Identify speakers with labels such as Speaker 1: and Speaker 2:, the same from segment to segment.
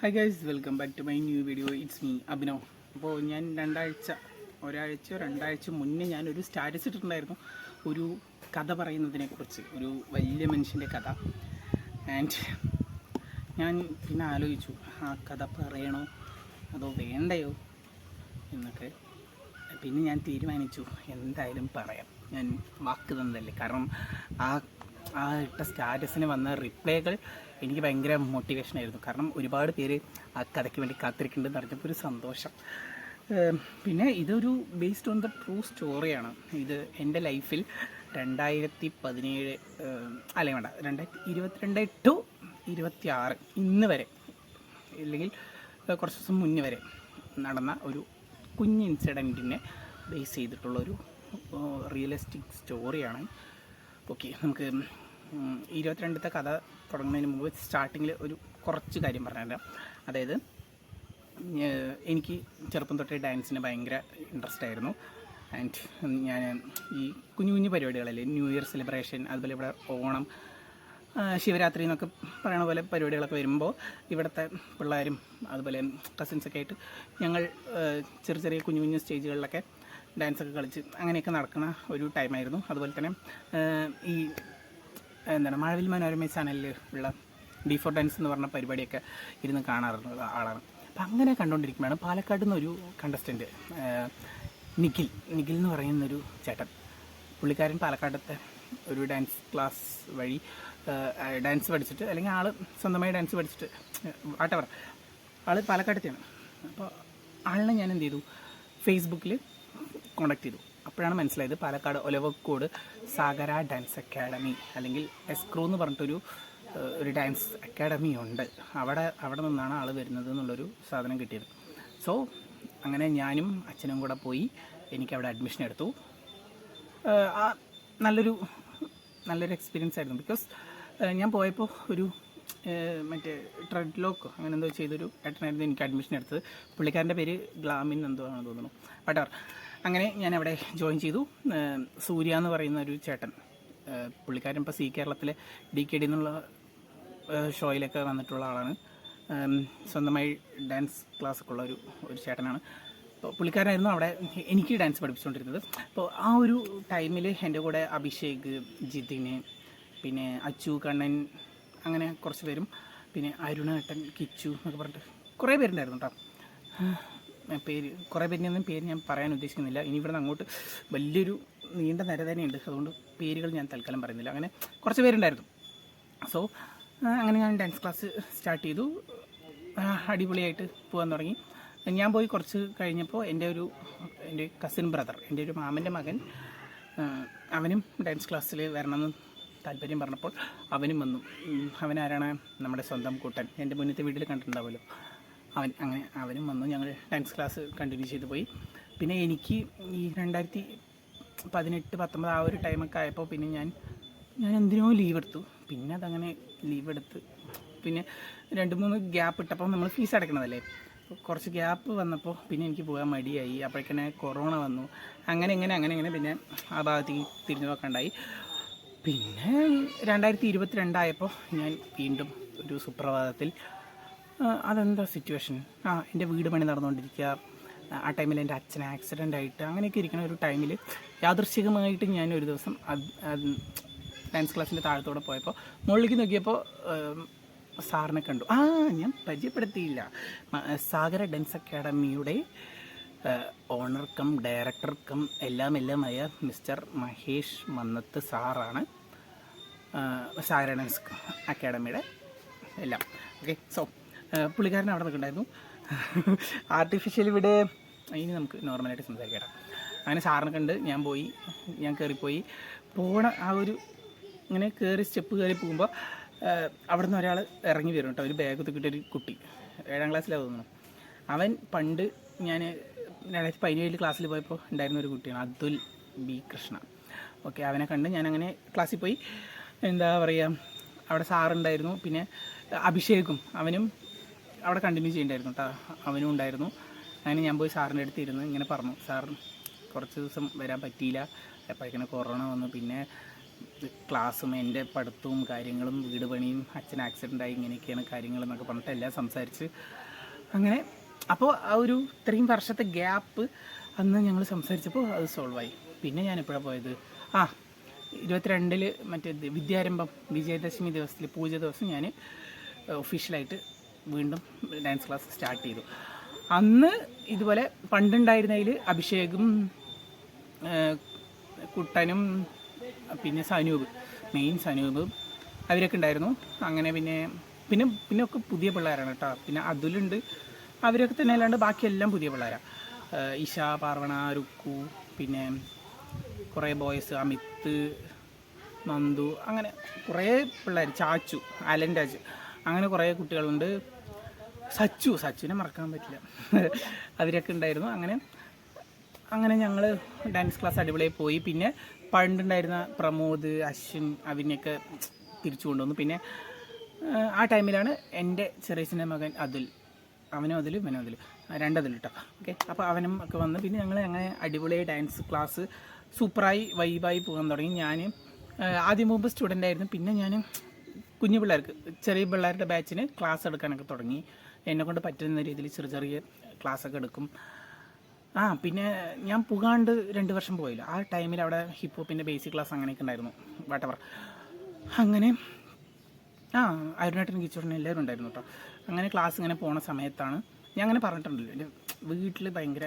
Speaker 1: Hi guys, welcome back to my new video. It's me Abhinav. അപ്പോൾ ഞാൻ രണ്ടാഴ്ച മുന്നേ ഞാനൊരു സ്റ്റാറ്റസ് ഇട്ടിട്ടുണ്ടായിരുന്നു ഒരു കഥ പറയുന്നതിനെക്കുറിച്ച്, ഒരു വലിയ മനുഷ്യൻ്റെ കഥ. ആൻഡ് ഞാൻ പിന്നെ ആലോചിച്ചു, ആ കഥ പറയണോ അതോ വേണ്ടയോ എന്നൊക്കെ. പിന്നെ ഞാൻ തീരുമാനിച്ചു എന്തായാലും പറയാം. ഞാൻ വാക്ക് തന്നതല്ലേ. കാരണം ആ ഇട്ട സ്റ്റാറ്റസിന് വന്ന റിപ്ലൈകൾ എനിക്ക് ഭയങ്കര മോട്ടിവേഷനായിരുന്നു. കാരണം ഒരുപാട് പേര് ആ കഥയ്ക്ക് വേണ്ടി കാത്തിരിക്കുന്നുണ്ടെന്ന് അറിഞ്ഞപ്പോൾ ഒരു സന്തോഷം. പിന്നെ ഇതൊരു ബേസ്ഡ് ഓൺ ദ ട്രൂ സ്റ്റോറിയാണ്. ഇത് എൻ്റെ ലൈഫിൽ 2017 അല്ലേ വേണ്ട 2022 ടു 26 ഇന്ന് വരെ, ഇല്ലെങ്കിൽ കുറച്ച് ദിവസം മുന്നേ വരെ നടന്ന ഒരു കുഞ്ഞ് ഇൻസിഡൻറ്റിനെ ബേസ് ചെയ്തിട്ടുള്ളൊരു റിയലിസ്റ്റിക് സ്റ്റോറിയാണ്. ഓക്കെ, നമുക്ക് 22ത്തെ കഥ തുടങ്ങുന്നതിന് മുമ്പ് സ്റ്റാർട്ടിങ്ങിൽ ഒരു കുറച്ച് കാര്യം പറഞ്ഞുതരാം. അതായത് എനിക്ക് ചെറുപ്പം തൊട്ടേ ഡാൻസിന് ഭയങ്കര ഇൻട്രസ്റ്റ് ആയിരുന്നു. ആൻഡ് ഞാൻ ഈ കുഞ്ഞു കുഞ്ഞു പരിപാടികളല്ലേ, ന്യൂ ഇയർ സെലിബ്രേഷൻ, അതുപോലെ ഇവിടെ ഓണം, ശിവരാത്രി എന്നൊക്കെ പറയണ പോലെ പരിപാടികളൊക്കെ വരുമ്പോൾ ഇവിടുത്തെ പിള്ളേരും അതുപോലെ കസിൻസൊക്കെ ആയിട്ട് ഞങ്ങൾ ചെറിയ കുഞ്ഞു കുഞ്ഞു സ്റ്റേജുകളിലൊക്കെ ഡാൻസൊക്കെ കളിച്ച് അങ്ങനെയൊക്കെ നടക്കുന്ന ഒരു ടൈമായിരുന്നു. അതുപോലെ തന്നെ ഈ മഴവിൽ മനോരമ ചാനലിൽ ഉള്ള D4 ഡാൻസ് എന്ന് പറഞ്ഞ പരിപാടിയൊക്കെ ഇരുന്ന് കാണാറുള്ള ആളാണ്. അപ്പം അങ്ങനെ കണ്ടുകൊണ്ടിരിക്കുമ്പോഴാണ് പാലക്കാട് നിന്നൊരു കണ്ടസ്റ്റൻറ്റ് നിഖിൽ എന്ന് പറയുന്നൊരു ചേട്ടൻ. പുള്ളിക്കാരൻ പാലക്കാടത്തെ ഒരു ഡാൻസ് ക്ലാസ് വഴി ഡാൻസ് പഠിച്ചിട്ട്, അല്ലെങ്കിൽ ആൾ സ്വന്തമായി ഡാൻസ് പഠിച്ചിട്ട് വാട്ടവർ, ആൾ പാലക്കാടത്തെയാണ്. അപ്പോൾ ആളിനെ ഞാൻ എന്ത് ചെയ്തു, ഫേസ്ബുക്കിൽ കോണ്ടാക്ട് ചെയ്തു. അപ്പോഴാണ് മനസ്സിലായത് പാലക്കാട് ഒലവക്കോട് സാഗര ഡാൻസ് അക്കാഡമി, അല്ലെങ്കിൽ എസ്ക്രൂ എന്ന് പറഞ്ഞിട്ടൊരു ഡാൻസ് അക്കാഡമി ഉണ്ട്. അവിടെ നിന്നാണ് ആൾ വരുന്നത് എന്നുള്ളൊരു സാധനം കിട്ടിയത്. സോ അങ്ങനെ ഞാനും അച്ഛനും കൂടെ പോയി എനിക്കവിടെ അഡ്മിഷൻ എടുത്തു. നല്ലൊരു എക്സ്പീരിയൻസ് ആയിരുന്നു. ബിക്കോസ് ഞാൻ പോയപ്പോൾ ഒരു മറ്റേ ട്രെഡ് ലോക്ക് അങ്ങനെ എന്തോ ചെയ്തൊരു ഏട്ടനായിരുന്നു എനിക്ക് അഡ്മിഷൻ എടുത്തത്. പുള്ളിക്കാരൻ്റെ പേര് ഗ്ലാമിൻ എന്തോ ആണെന്ന് തോന്നുന്നു. വട്ടവർ. അങ്ങനെ ഞാൻ അവിടെ ജോയിൻ ചെയ്തു. സൂര്യ എന്ന് പറയുന്ന ഒരു ചേട്ടൻ, പുള്ളിക്കാരൻ ഇപ്പോൾ കേരളത്തിലെ DKD എന്നുള്ള ഷോയിലൊക്കെ വന്നിട്ടുള്ള ആളാണ്. സ്വന്തമായി ഡാൻസ് ക്ലാസ്സൊക്കെ ഉള്ള ഒരു ചേട്ടനാണ്. അപ്പോൾ പുള്ളിക്കാരനായിരുന്നു അവിടെ എനിക്ക് ഡാൻസ് പഠിപ്പിച്ചുകൊണ്ടിരുന്നത്. അപ്പോൾ ആ ഒരു ടൈമിൽ എൻ്റെ കൂടെ അഭിഷേക്, ജിതിന്, പിന്നെ അച്ചു, കണ്ണൻ, അങ്ങനെ കുറച്ച് പേരും, പിന്നെ അരുണേട്ടൻ, കിച്ചു എന്നൊക്കെ പറഞ്ഞിട്ട് കുറേ പേരുണ്ടായിരുന്നു കേട്ടോ. കുറേ പേരിനൊന്നും പേര് ഞാൻ പറയാൻ ഉദ്ദേശിക്കുന്നില്ല. ഇനി ഇവിടെ നിന്ന് അങ്ങോട്ട് വലിയൊരു നീണ്ട നിര തന്നെയുണ്ട്, അതുകൊണ്ട് പേരുകൾ ഞാൻ തൽക്കാലം പറയുന്നില്ല. അങ്ങനെ കുറച്ച് പേരുണ്ടായിരുന്നു. സോ അങ്ങനെ ഞാൻ ഡാൻസ് ക്ലാസ് സ്റ്റാർട്ട് ചെയ്തു. അടിപൊളിയായിട്ട് പോകാൻ തുടങ്ങി. ഞാൻ പോയി കുറച്ച് കഴിഞ്ഞപ്പോൾ എൻ്റെ കസിൻ ബ്രദർ, എൻ്റെ ഒരു മാമൻ്റെ മകൻ, അവനും ഡാൻസ് ക്ലാസ്സിൽ വരണമെന്ന് താല്പര്യം പറഞ്ഞപ്പോൾ അവനും വന്നു. അവനാരാണ്, നമ്മുടെ സ്വന്തം കൂട്ടൻ, എൻ്റെ മുന്നത്തെ വീട്ടിൽ കണ്ടിട്ടുണ്ടാവുമല്ലോ, അവനും വന്നു. ഞങ്ങൾ ഡാൻസ് ക്ലാസ് കണ്ടിന്യൂ ചെയ്തു പോയി. പിന്നെ എനിക്ക് ഈ 2018-19 ആ ഒരു ടൈമൊക്കെ ആയപ്പോൾ പിന്നെ ഞാൻ എന്തിനോ ലീവ് എടുത്തു. പിന്നെ അതങ്ങനെ ലീവ് എടുത്ത് പിന്നെ 2-3 ഗ്യാപ്പ് ഇട്ടപ്പോൾ നമ്മൾ ഫീസ് അടയ്ക്കണതല്ലേ, കുറച്ച് ഗ്യാപ്പ് വന്നപ്പോൾ പിന്നെ എനിക്ക് പോകാൻ മടിയായി. അപ്പോഴേക്കന്നെ കൊറോണ വന്നു. അങ്ങനെ പിന്നെ ആ ഭാഗത്തേക്ക് തിരിഞ്ഞു നോക്കണ്ടായി. പിന്നെ 2022 ആയപ്പോൾ ഞാൻ വീണ്ടും ഒരു സുപ്രഭാതത്തിൽ, അതെന്താ സിറ്റുവേഷൻ, എൻ്റെ വീട് പണി നടന്നുകൊണ്ടിരിക്കുക. ആ ടൈമിൽ എൻ്റെ അച്ഛൻ ആക്സിഡൻ്റ് ആയിട്ട് അങ്ങനെയൊക്കെ ഇരിക്കുന്ന ഒരു ടൈമിൽ യാദൃശ്ചികമായിട്ട് ഞാൻ ഒരു ദിവസം ഡാൻസ് ക്ലാസ്സിൻ്റെ താഴത്തോടെ പോയപ്പോൾ മുകളിലേക്ക് നോക്കിയപ്പോൾ സാറിനെ കണ്ടു. ഞാൻ പരിചയപ്പെടുത്തിയില്ല, സാഗര ഡാൻസ് അക്കാഡമിയുടെ ഓണർ കം ഡയറക്ടർ കം എല്ലാമായ മിസ്റ്റർ മഹേഷ് മന്നത്ത് സാറാണ് സാഗര ഡാൻസ് അക്കാഡമിയുടെ എല്ലാം. ഓക്കെ, സോ പുള്ളിക്കാരൻ അവിടെ നിൽക്കുന്നുണ്ടായിരുന്നു. ആർട്ടിഫിഷ്യൽ ഇവിടെ ഇനി നമുക്ക് നോർമലായിട്ട് സംസാരിക്കാം. അങ്ങനെ സാറിനെ കണ്ട് ഞാൻ കയറിപ്പോയി. ആ ഒരു ഇങ്ങനെ സ്റ്റെപ്പ് കയറി പോകുമ്പോൾ അവിടെ നിന്ന് ഒരാൾ ഇറങ്ങി വരും കേട്ടോ. ഒരു ബാഗ് തൂക്കിയിട്ടൊരു കുട്ടി, 7ാം ക്ലാസ്സിലാണ് തോന്നുന്നു. അവൻ പണ്ട് ഞാൻ 2017 ക്ലാസ്സിൽ പോയപ്പോൾ ഉണ്ടായിരുന്ന ഒരു കുട്ടിയാണ്, അതുൽ B. കൃഷ്ണ. ഓക്കെ, അവനെ കണ്ട് ഞാനങ്ങനെ ക്ലാസ്സിൽ പോയി. എന്താ പറയുക, അവിടെ സാറുണ്ടായിരുന്നു. പിന്നെ അഭിഷേകും അവനും അവിടെ കണ്ടിന്യൂ ചെയ്യണ്ടായിരുന്നു കേട്ടോ, അവനും ഉണ്ടായിരുന്നു. അങ്ങനെ ഞാൻ പോയി സാറിൻ്റെ അടുത്ത് ഇരുന്ന് ഇങ്ങനെ പറഞ്ഞു, സാർ കുറച്ച് ദിവസം വരാൻ പറ്റിയില്ല, എപ്പോഴേക്കിനെ കൊറോണ വന്നു, പിന്നെ ക്ലാസ്സും എൻ്റെ പഠിത്തവും കാര്യങ്ങളും വീട് പണിയും അച്ഛൻ ആക്സിഡൻ്റായി ഇങ്ങനെയൊക്കെയാണ് കാര്യങ്ങളെന്നൊക്കെ പറഞ്ഞിട്ട് എല്ലാം സംസാരിച്ച് അങ്ങനെ അപ്പോൾ ആ ഒരു ഇത്രയും വർഷത്തെ ഗ്യാപ്പ് അന്ന് ഞങ്ങൾ സംസാരിച്ചപ്പോൾ അത് സോൾവായി. പിന്നെ ഞാൻ എപ്പോഴാണ് പോയത്, 22 മറ്റേ വിദ്യാരംഭം വിജയദശമി ദിവസത്തിൽ പൂജ ദിവസം ഞാൻ ഒഫീഷ്യലായിട്ട് വീണ്ടും ഡാൻസ് ക്ലാസ് സ്റ്റാർട്ട് ചെയ്തു. അന്ന് ഇതുപോലെ പണ്ടുണ്ടായിരുന്നതിൽ അഭിഷേകും കുട്ടനും പിന്നെ സനൂപ് അവരൊക്കെ ഉണ്ടായിരുന്നു. അങ്ങനെ പിന്നെ ഒക്കെ പുതിയ പിള്ളേരാണ് കേട്ടോ. പിന്നെ അതുലുണ്ട്, അവരൊക്കെ തന്നെ അല്ലാണ്ട് ബാക്കിയെല്ലാം പുതിയ പിള്ളേരാണ്. ഇഷ, പാർവണ, രുക്കു, പിന്നെ കുറേ ബോയ്സ്, അമിത്, നന്ദു, അങ്ങനെ കുറേ പിള്ളേർ, ചാച്ചു, അലൻ രാജ്, അങ്ങനെ കുറേ കുട്ടികളുണ്ട്. സച്ചുവിനെ മറക്കാൻ പറ്റില്ല. അവരൊക്കെ ഉണ്ടായിരുന്നു. അങ്ങനെ ഞങ്ങൾ ഡാൻസ് ക്ലാസ് അടിപൊളിയായി പോയി. പിന്നെ പണ്ടുണ്ടായിരുന്ന പ്രമോദ്, അശ്വിൻ, അവനെയൊക്കെ തിരിച്ചു കൊണ്ടുവന്നു. പിന്നെ ആ ടൈമിലാണ് എൻ്റെ ചെറിയച്ഛൻ്റെ മകൻ അതുൽ, ഇവനും രണ്ടതിൽ കേട്ടോ. ഓക്കെ, അപ്പോൾ അവനും ഒക്കെ വന്ന് പിന്നെ ഞങ്ങൾ അങ്ങനെ അടിപൊളിയായി ഡാൻസ് ക്ലാസ് സൂപ്പറായി വൈബായി പോകാൻ തുടങ്ങി. ഞാൻ ആദ്യം മുമ്പ് സ്റ്റുഡൻ്റ് ആയിരുന്നു. പിന്നെ ഞാൻ കുഞ്ഞു പിള്ളേർക്ക്, ചെറിയ പിള്ളേരുടെ ബാച്ചിന് ക്ലാസ് എടുക്കാനൊക്കെ തുടങ്ങി. എന്നെക്കൊണ്ട് പറ്റുന്ന രീതിയിൽ ചെറിയ ക്ലാസ്സൊക്കെ എടുക്കും. പിന്നെ ഞാൻ പുകാണ്ട് 2 വർഷം പോയില്ല. ആ ടൈമിൽ അവിടെ ഹിപ്പ് ഹോപ്പിൻ്റെ ബേസിക് ക്ലാസ് അങ്ങനെയൊക്കെ ഉണ്ടായിരുന്നു, വാട്ടവർ. അങ്ങനെ അരുണേട്ടനും കിച്ചോട്ടനും എല്ലാവരും ഉണ്ടായിരുന്നു കേട്ടോ. അങ്ങനെ ക്ലാസ് ഇങ്ങനെ പോണ സമയത്താണ് ഞാൻ അങ്ങനെ പറഞ്ഞിട്ടുണ്ടല്ലോ, എൻ്റെ വീട്ടിൽ ഭയങ്കര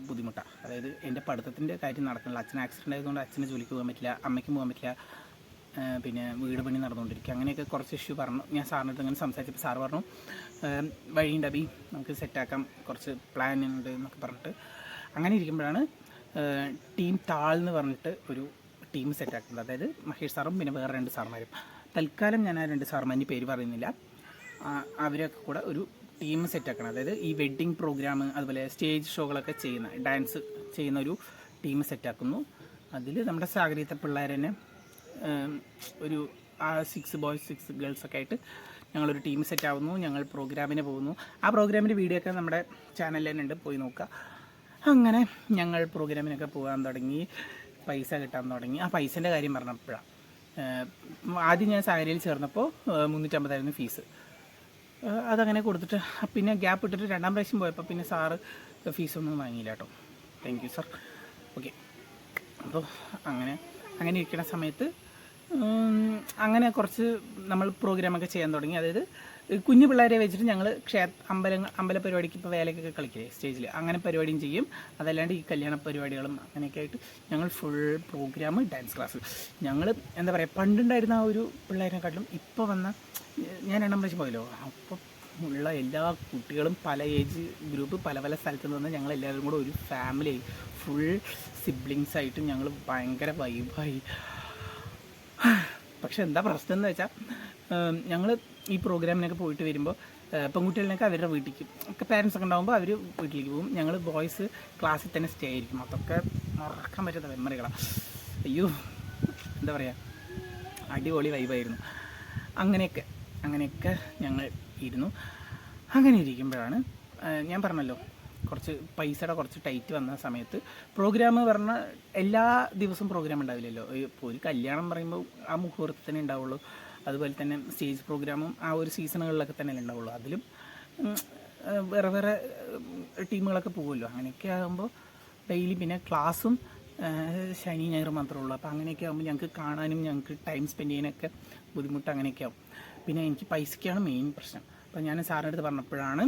Speaker 1: ബുദ്ധിമുട്ടാണ്. അതായത് എൻ്റെ പഠിത്തത്തിൻ്റെ കാര്യം നടക്കുന്നില്ല. അച്ഛൻ ആക്സിഡൻ്റ് ആയതുകൊണ്ട് അച്ഛന് ജോലിക്ക് പോകാൻ പറ്റില്ല, അമ്മയ്ക്കും പോകാൻ പറ്റില്ല. പിന്നെ വീട് പണി നടന്നുകൊണ്ടിരിക്കുക. അങ്ങനെയൊക്കെ കുറച്ച് ഇഷ്യൂ പറഞ്ഞു. ഞാൻ സാറിനടുത്ത് അങ്ങനെ സംസാരിച്ചപ്പോൾ സാറ് പറഞ്ഞു, വഴിയുണ്ട് അബി, നമുക്ക് സെറ്റാക്കാം, കുറച്ച് പ്ലാൻ ഉണ്ട് എന്നൊക്കെ പറഞ്ഞിട്ട്. അങ്ങനെ ഇരിക്കുമ്പോഴാണ് ടീം താഴ്ന്ന് പറഞ്ഞിട്ട് ഒരു ടീം സെറ്റാക്കുന്നത്. അതായത് മഹേഷ് സാറും പിന്നെ വേറെ 2 സാർമാരും. തൽക്കാലം ഞാൻ ആ 2 സാർമാരുടെ പേര് പറയുന്നില്ല. അവരൊക്കെ കൂടെ ഒരു ടീം സെറ്റാക്കണം. അതായത് ഈ വെഡ്ഡിങ് പ്രോഗ്രാം, അതുപോലെ സ്റ്റേജ് ഷോകളൊക്കെ ഡാൻസ് ചെയ്യുന്ന ഒരു ടീം സെറ്റാക്കുന്നു. അതിൽ നമ്മുടെ സാഗരീത്തെ പിള്ളേർ തന്നെ ഒരു 6 ബോയ്സ് 6 ഗേൾസൊക്കെ ആയിട്ട് ഞങ്ങളൊരു ടീം സെറ്റ് ആവുന്നു. ഞങ്ങൾ പ്രോഗ്രാമിന് പോകുന്നു. ആ പ്രോഗ്രാമിൻ്റെ വീഡിയോ ഒക്കെ നമ്മുടെ ചാനലിൽ തന്നെ ഉണ്ട്, പോയി നോക്കുക. അങ്ങനെ ഞങ്ങൾ പ്രോഗ്രാമിനൊക്കെ പോകാൻ തുടങ്ങി, പൈസ കിട്ടാൻ തുടങ്ങി. ആ പൈസേൻ്റെ കാര്യം പറഞ്ഞപ്പോഴാണ്, ആദ്യം ഞാൻ സാഗരിയിൽ ചേർന്നപ്പോൾ 350 ഫീസ്. അതങ്ങനെ കൊടുത്തിട്ട് പിന്നെ ഗ്യാപ്പ് ഇട്ടിട്ട് 2ാം പ്രാവശ്യം പോയപ്പോൾ പിന്നെ സാറ് ഫീസൊന്നും വാങ്ങിയില്ല കേട്ടോ. Thank you sir. ഓക്കെ, അപ്പോൾ അങ്ങനെ ഇരിക്കുന്ന സമയത്ത് അങ്ങനെ കുറച്ച് നമ്മൾ പ്രോഗ്രാമൊക്കെ ചെയ്യാൻ തുടങ്ങി. അതായത് കുഞ്ഞു പിള്ളേരെ വെച്ചിട്ട് ഞങ്ങൾ അമ്പല പരിപാടിക്ക് ഇപ്പോൾ വേലക്കൊക്കെ കളിക്കില്ലേ സ്റ്റേജിൽ, അങ്ങനെ പരിപാടിയും ചെയ്യും. അതല്ലാണ്ട് ഈ കല്യാണ പരിപാടികളും അങ്ങനെയൊക്കെ ആയിട്ട് ഞങ്ങൾ ഫുൾ പ്രോഗ്രാം ഡാൻസ് ക്ലാസ്. ഞങ്ങൾ എന്താ പറയുക, പണ്ടുണ്ടായിരുന്ന ആ ഒരു പിള്ളേരെക്കാട്ടിലും ഇപ്പോൾ വന്ന, ഞാൻ 2ാം പ്രാവശ്യം പോയല്ലോ, അപ്പോൾ ഉള്ള എല്ലാ കുട്ടികളും പല ഏജ് ഗ്രൂപ്പ് പല സ്ഥലത്ത് നിന്ന് ഞങ്ങൾ എല്ലാവരും കൂടെ ഒരു ഫാമിലി, ഫുൾ സിബ്ലിങ്സ് ആയിട്ട് ഞങ്ങൾ ഭയങ്കര വൈബായി. പക്ഷെ എന്താ പ്രശ്നം എന്ന് വെച്ചാൽ, ഞങ്ങൾ ഈ പ്രോഗ്രാമിനൊക്കെ പോയിട്ട് വരുമ്പോൾ പെൺകുട്ടികളിനൊക്കെ അവരുടെ വീട്ടിലേക്ക് ഒക്കെ പാരൻസ് ഒക്കെ ഉണ്ടാകുമ്പോൾ അവർ വീട്ടിലേക്ക് പോകും. ഞങ്ങൾ ബോയ്സ് ക്ലാസ്സിൽ തന്നെ സ്റ്റേ ആയിരിക്കും. അതൊക്കെ മറക്കാൻ പറ്റാത്ത മെമ്മറികളാണ്. അയ്യോ, എന്താ പറയുക, അടിപൊളി വൈബായിരുന്നു. അങ്ങനെയൊക്കെ ഞങ്ങൾ ഇരുന്നു. അങ്ങനെ ഇരിക്കുമ്പോഴാണ് ഞാൻ പറഞ്ഞല്ലോ, കുറച്ച് പൈസയുടെ കുറച്ച് ടൈറ്റ് വന്ന സമയത്ത് പ്രോഗ്രാം പറഞ്ഞാൽ എല്ലാ ദിവസവും പ്രോഗ്രാം ഉണ്ടാവില്ലല്ലോ. ഇപ്പോൾ ഒരു കല്യാണം പറയുമ്പോൾ ആ മുഹൂർത്തത്തിനെ ഉണ്ടാവുള്ളൂ. അതുപോലെ തന്നെ സ്റ്റേജ് പ്രോഗ്രാമും ആ ഒരു സീസണുകളിലൊക്കെ തന്നെ ഉണ്ടാവുള്ളൂ. അതിലും വേറെ ടീമുകളൊക്കെ പോകുമല്ലോ. അങ്ങനെയൊക്കെ ആകുമ്പോൾ ഡെയിലി പിന്നെ ക്ലാസ്സും ശനി ഞായർ മാത്രമേ ഉള്ളൂ. അപ്പോൾ അങ്ങനെയൊക്കെ ആകുമ്പോൾ ഞങ്ങൾക്ക് കാണാനും ഞങ്ങൾക്ക് ടൈം സ്പെൻഡ് ചെയ്യാനൊക്കെ ബുദ്ധിമുട്ട് അങ്ങനെയൊക്കെ ആവും. പിന്നെ എനിക്ക് പൈസയ്ക്കാണ് മെയിൻ പ്രശ്നം. അപ്പോൾ ഞാൻ സാറിൻ്റെ അടുത്ത് പറഞ്ഞപ്പോഴാണ്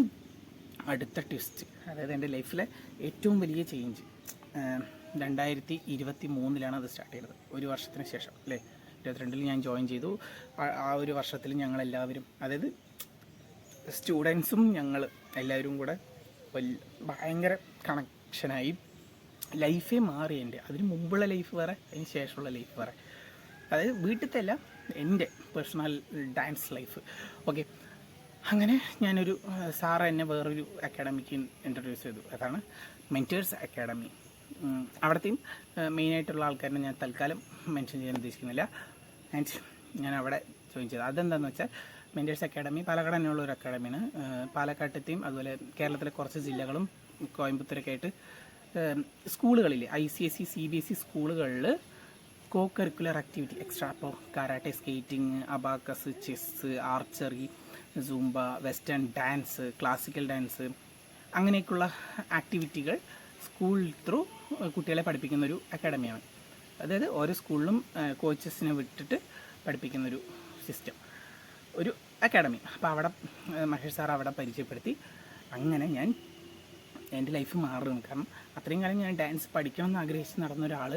Speaker 1: അടുത്ത ട്വിസ്റ്റ്, അതായത് എൻ്റെ ലൈഫിലെ ഏറ്റവും വലിയ ചേഞ്ച്. 2023 അത് സ്റ്റാർട്ട് ചെയ്തത്, 1 വർഷത്തിന് ശേഷം അല്ലേ. 22 ഞാൻ ജോയിൻ ചെയ്തു. ആ ഒരു വർഷത്തിൽ ഞങ്ങളെല്ലാവരും, അതായത് സ്റ്റുഡൻസും ഞങ്ങൾ എല്ലാവരും കൂടെ ഭയങ്കര കണക്ഷനായി. ലൈഫേ മാറി എൻ്റെ. അതിന് മുമ്പുള്ള ലൈഫ് വേറെ, അതിന് ശേഷമുള്ള ലൈഫ് വേറെ. അതായത് വീട്ടിലത്തെ അല്ല, എൻ്റെ പേഴ്സണൽ ഡാൻസ് ലൈഫ്. ഓക്കെ, അങ്ങനെ ഞാനൊരു സാറ് എന്നെ വേറൊരു അക്കാഡമിക്ക് ഇൻട്രൊഡ്യൂസ് ചെയ്തു. അതാണ് മെൻറ്റേഴ്സ് അക്കാഡമി. അവിടത്തെയും മെയിനായിട്ടുള്ള ആൾക്കാരെ ഞാൻ തൽക്കാലം മെൻഷൻ ചെയ്യാൻ ഉദ്ദേശിക്കുന്നില്ല. ആൻഡ് ഞാൻ അവിടെ ജോയിൻ ചെയ്തു. അതെന്താണെന്ന് വെച്ചാൽ, മെൻറ്റേഴ്സ് അക്കാഡമി പാലക്കാട് തന്നെയുള്ള ഒരു അക്കാഡമിയാണ്. പാലക്കാട്ടത്തെയും അതുപോലെ കേരളത്തിലെ കുറച്ച് ജില്ലകളും കോയമ്പത്തൂരൊക്കെ ആയിട്ട് സ്കൂളുകളിൽ ICSE CBSE സ്കൂളുകളിൽ കോ കരിക്കുലർ ആക്ടിവിറ്റി എക്സ്ട്രാ, അപ്പോൾ karate, skating, abacus, chess, archery, Zumba, western dance, classical dance, അങ്ങനെയൊക്കെയുള്ള ആക്ടിവിറ്റികൾ സ്കൂൾ ത്രൂ കുട്ടികളെ പഠിപ്പിക്കുന്നൊരു അക്കാഡമിയാണ്. അതായത് ഓരോ സ്കൂളിലും കോച്ചസിനെ വിട്ടിട്ട് പഠിപ്പിക്കുന്നൊരു സിസ്റ്റം, ഒരു അക്കാഡമി. അപ്പോൾ അവിടെ മഹേഷ് സാർ അവിടെ പരിചയപ്പെടുത്തി. അങ്ങനെ ഞാൻ എൻ്റെ ലൈഫ് മാറുകയാണ്. കാരണം അത്രയും കാലം ഞാൻ ഡാൻസ് പഠിക്കണമെന്ന് ആഗ്രഹിച്ച് നടന്ന ഒരാൾ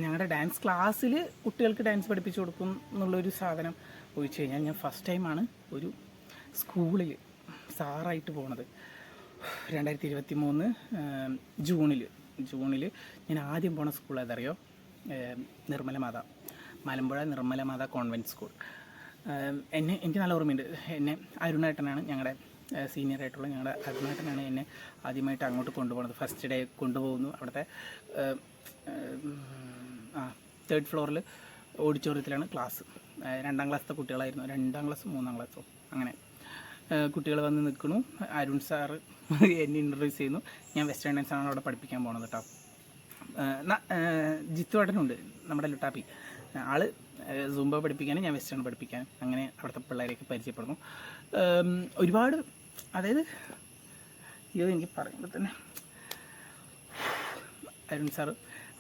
Speaker 1: ഞങ്ങളുടെ ഡാൻസ് ക്ലാസ്സിൽ കുട്ടികൾക്ക് ഡാൻസ് പഠിപ്പിച്ചു കൊടുക്കും എന്നുള്ളൊരു സാധനം ഒഴിച്ചു കഴിഞ്ഞാൽ ഞാൻ ഫസ്റ്റ് ടൈമാണ് ഒരു സ്കൂളിൽ സാറായിട്ട് പോണത്. 2023 ജൂണിൽ ഞാൻ ആദ്യം പോണ സ്കൂൾ ഏതറിയോ? Nirmalamata, Malampuzha Nirmalamata convent school. എനിക്ക് നല്ല ഓർമ്മയുണ്ട്. എന്നെ അരുണേട്ടനാണ്, ഞങ്ങളുടെ സീനിയറായിട്ടുള്ള ഞങ്ങളുടെ അരുണേട്ടനാണ് എന്നെ ആദ്യമായിട്ട് അങ്ങോട്ട് കൊണ്ടുപോകുന്നത്. ഫസ്റ്റ് ഡേ കൊണ്ടുപോകുന്നു. അവിടുത്തെ 3rd ഫ്ലോറിൽ ഓഡിറ്റോറിയത്തിലാണ് ക്ലാസ്. 2ാം ക്ലാസ്സിലെ കുട്ടികളായിരുന്നു, 2ാം ക്ലാസ്സും 3ാം ക്ലാസ്സും. അങ്ങനെ കുട്ടികൾ വന്ന് നിൽക്കുന്നു. അരുൺ സാറ് എന്നെ ഇൻട്രൊഡ്യൂസ് ചെയ്യുന്നു. ഞാൻ വെസ്റ്റേൺ ഡാൻസാണ് അവിടെ പഠിപ്പിക്കാൻ പോകുന്നത് കേട്ടോ. ജിത്തുവേട്ടനുണ്ട്, നമ്മുടെ ലുട്ടാപ്പി ആള് സൂംബ പഠിപ്പിക്കാനും ഞാൻ വെസ്റ്റേൺ പഠിപ്പിക്കാനും അങ്ങനെ അവിടുത്തെ പിള്ളേരെയൊക്കെ പരിചയപ്പെടുന്നു. ഒരുപാട്, അതായത് എനിക്ക് പറയുമ്പോൾ തന്നെ അരുൺ സാറ്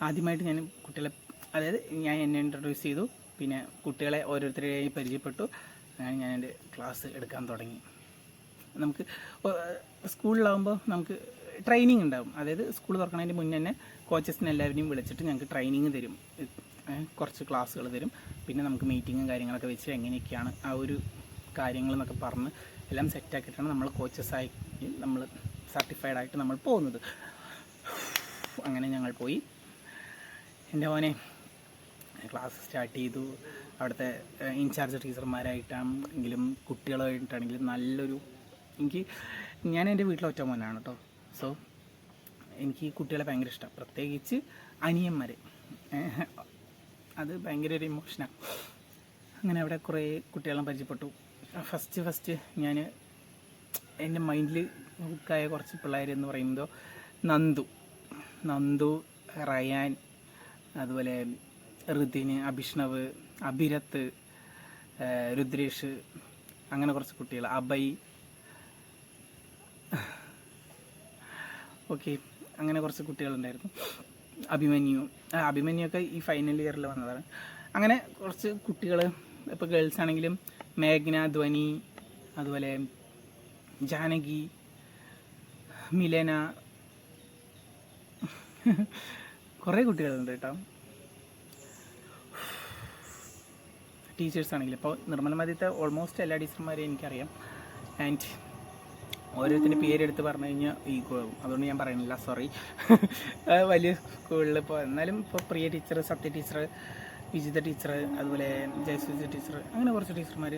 Speaker 1: ആദ്യമായിട്ട് ഞാൻ കുട്ടികളെ, അതായത് ഞാൻ എന്നെ ഇൻട്രൊഡ്യൂസ് ചെയ്തു. പിന്നെ കുട്ടികളെ ഓരോരുത്തരെയായി പരിചയപ്പെട്ടു. അങ്ങനെ ഞാൻ എൻ്റെ ക്ലാസ് എടുക്കാൻ തുടങ്ങി. നമുക്ക് സ്കൂളിലാകുമ്പോൾ നമുക്ക് ട്രെയിനിങ് ഉണ്ടാകും. അതായത് സ്കൂൾ തുറക്കുന്നതിന് മുന്നേ തന്നെ കോച്ചസിനെ എല്ലാവരെയും വിളിച്ചിട്ട് ഞങ്ങൾക്ക് ട്രെയിനിങ് തരും, കുറച്ച് ക്ലാസ്സുകൾ തരും. പിന്നെ നമുക്ക് മീറ്റിങ്ങും കാര്യങ്ങളൊക്കെ വെച്ച് എങ്ങനെയൊക്കെയാണ് ആ ഒരു കാര്യങ്ങളെന്നൊക്കെ പറഞ്ഞ് എല്ലാം സെറ്റാക്കിയിട്ടാണ് നമ്മൾ കോച്ചസായി നമ്മൾ സർട്ടിഫൈഡ് ആയിട്ട് നമ്മൾ പോകുന്നത്. അങ്ങനെ ഞങ്ങൾ പോയി. എൻ്റെ മോനെ ക്ലാസ് സ്റ്റാർട്ട് ചെയ്തു. അവിടുത്തെ ഇൻചാർജ് ടീച്ചർമാരായിട്ടാണെങ്കിലും കുട്ടികളായിട്ടാണെങ്കിലും നല്ലൊരു, ഞാൻ എൻ്റെ വീട്ടിലെ ഒറ്റ മോനാണ് കേട്ടോ. സോ എനിക്ക് കുട്ടികളെ ഭയങ്കര ഇഷ്ടം, പ്രത്യേകിച്ച് അനിയന്മാർ. അത് ഭയങ്കര ഒരു ഇമോഷനാണ്. അങ്ങനെ അവിടെ കുറേ കുട്ടികളെ പരിചയപ്പെട്ടു. ഫസ്റ്റ് ഞാൻ എൻ്റെ മൈൻഡിൽ ഹുക്കായ കുറച്ച് പിള്ളേരെന്ന് പറയുമ്പോൾ നന്ദു, റയാൻ, അതുപോലെ ഋതിന്, അഭിഷ്ണവ്, അഭിരത്ത്, രുദ്രേഷ്, അങ്ങനെ കുറച്ച് കുട്ടികൾ, അഭയ്, ഓക്കെ, അങ്ങനെ കുറച്ച് കുട്ടികളുണ്ടായിരുന്നു. അഭിമന്യൊക്കെ ഈ ഫൈനൽ ഇയറിൽ വന്നതാണ്. അങ്ങനെ കുറച്ച് കുട്ടികൾ, ഇപ്പോൾ ഗേൾസ് ആണെങ്കിലും മേഘ്ന, ധ്വനി, അതുപോലെ ജാനകി, മിലന, കുറേ കുട്ടികളുണ്ട് കേട്ടോ. ടീച്ചേഴ്സ് ആണെങ്കിലും ഇപ്പോൾ നിർമ്മല മധ്യത്തെ ഓൾമോസ്റ്റ് എല്ലാ ടീച്ചർമാരെയും എനിക്കറിയാം. ആൻഡ് ഓരോരുത്തരുടെ പേരെടുത്ത് പറഞ്ഞു കഴിഞ്ഞാൽ ഈഗോ ആകും, അതുകൊണ്ട് ഞാൻ പറയുന്നില്ല, സോറി. വലിയ സ്കൂളിൽ ഇപ്പോൾ എന്നാലും ഇപ്പോൾ പ്രിയ ടീച്ചർ, സത്യ ടീച്ചർ, വിജിത ടീച്ചർ, അതുപോലെ ജയസുജ ടീച്ചർ, അങ്ങനെ കുറച്ച് ടീച്ചർമാർ.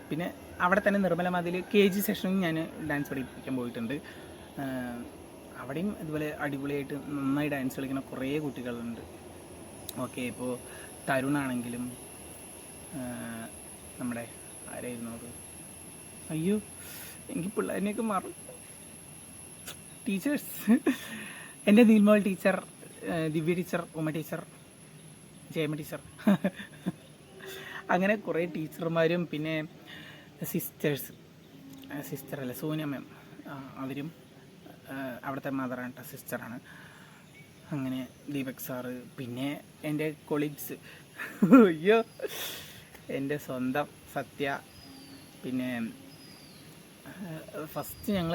Speaker 1: പിന്നെ അവിടെ തന്നെ നിർമ്മല മതിൽ KG സെഷനും ഞാൻ ഡാൻസ് പഠിപ്പിക്കാൻ പോയിട്ടുണ്ട്. അവിടെയും ഇതുപോലെ അടിപൊളിയായിട്ട് നന്നായി ഡാൻസ് കളിക്കുന്ന കുറേ കുട്ടികളുണ്ട്. ഓക്കെ, ഇപ്പോൾ തരുണാണെങ്കിലും നമ്മുടെ ആരായിരുന്നു അത്, അയ്യോ എനിക്ക് പിള്ളേരെയൊക്കെ മാറും. ടീച്ചേഴ്സ്, എൻ്റെ നീൽമോൾ ടീച്ചർ, ദിവ്യ ടീച്ചർ, ഉമ ടീച്ചർ, ജയമ ടീച്ചർ, അങ്ങനെ കുറേ ടീച്ചർമാരും പിന്നെ സിസ്റ്ററല്ല സോനിയ മാം, അവരും അവിടുത്തെ മദറാണ്, സിസ്റ്ററാണ്. അങ്ങനെ ദീപക് സാറ്, പിന്നെ എൻ്റെ കൊളീഗ്സ്, അയ്യോ എൻ്റെ സ്വന്തം സത്യ. പിന്നെ ഫസ്റ്റ് ഞങ്ങൾ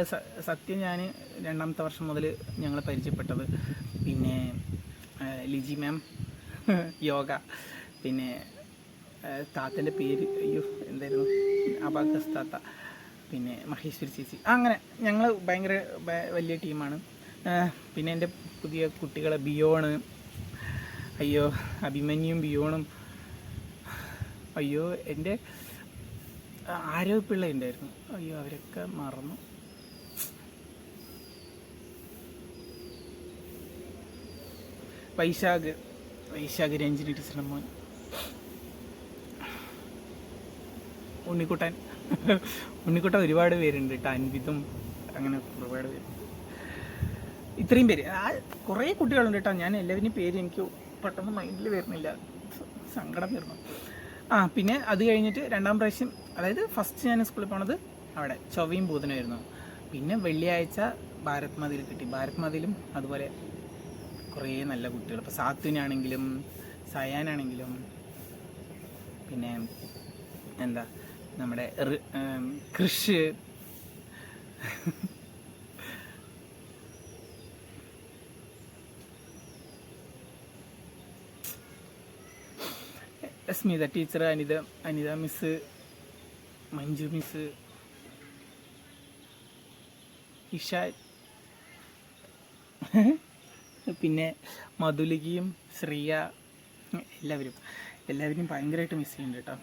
Speaker 1: സത്യം ഞാൻ 2ാമത്തെ വർഷം മുതൽ ഞങ്ങൾ പരിചയപ്പെട്ടത്. പിന്നെ ലിജി മാം യോഗ, പിന്നെ താത്തൻ്റെ പേര് അയ്യോ എന്തായിരുന്നു, അബാക്കസ് താത്ത, പിന്നെ മഹേശ്വരി ചേച്ചി. അങ്ങനെ ഞങ്ങൾ ഭയങ്കര വലിയ ടീമാണ്. പിന്നെ എൻ്റെ പുതിയ കുട്ടികളെ ബിയോണ്, അയ്യോ അഭിമന്യും ബിയോണും, അയ്യോ എൻ്റെ ആരോ പിള്ള ഉണ്ടായിരുന്നു, അയ്യോ അവരൊക്കെ മറന്നു. വൈശാഖ് രഞ്ജിനി ടീച്ചറിൻ്റെ മോൻ, ഉണ്ണിക്കുട്ടൻ ഒരുപാട് പേരുണ്ട് കേട്ടോ, അൻവിതും, അങ്ങനെ ഒരുപാട് പേര്. ഇത്രയും പേര് കുറേ കുട്ടികളുണ്ട് കേട്ടോ. ഞാൻ എല്ലാവരുടെയും പേര് എനിക്ക് പെട്ടെന്ന് മൈൻഡിൽ വരുന്നില്ല, സങ്കടം വരുന്നു. പിന്നെ അത് കഴിഞ്ഞിട്ട് രണ്ടാം പ്രാവശ്യം, അതായത് ഫസ്റ്റ് ഞാൻ സ്കൂളിൽ പോണത് അവിടെ ചൊവ്വയും ബുധനുമായിരുന്നു. പിന്നെ വെള്ളിയാഴ്ച ഭാരത് മതിൽ കിട്ടി. ഭാരത് മതിലും അതുപോലെ കുറേ നല്ല കുട്ടികൾ, ഇപ്പോൾ സാത്വിനാണെങ്കിലും സയാനാണെങ്കിലും പിന്നെ എന്താ നമ്മുടെ Krish, Smitha teacher, Anitha miss, Manju miss, Isha, പിന്നെ മധുലികയും ശ്രീയ, എല്ലാവരും ഭയങ്കരമായിട്ട് മിസ് ചെയ്യുന്നുണ്ട് കേട്ടോ,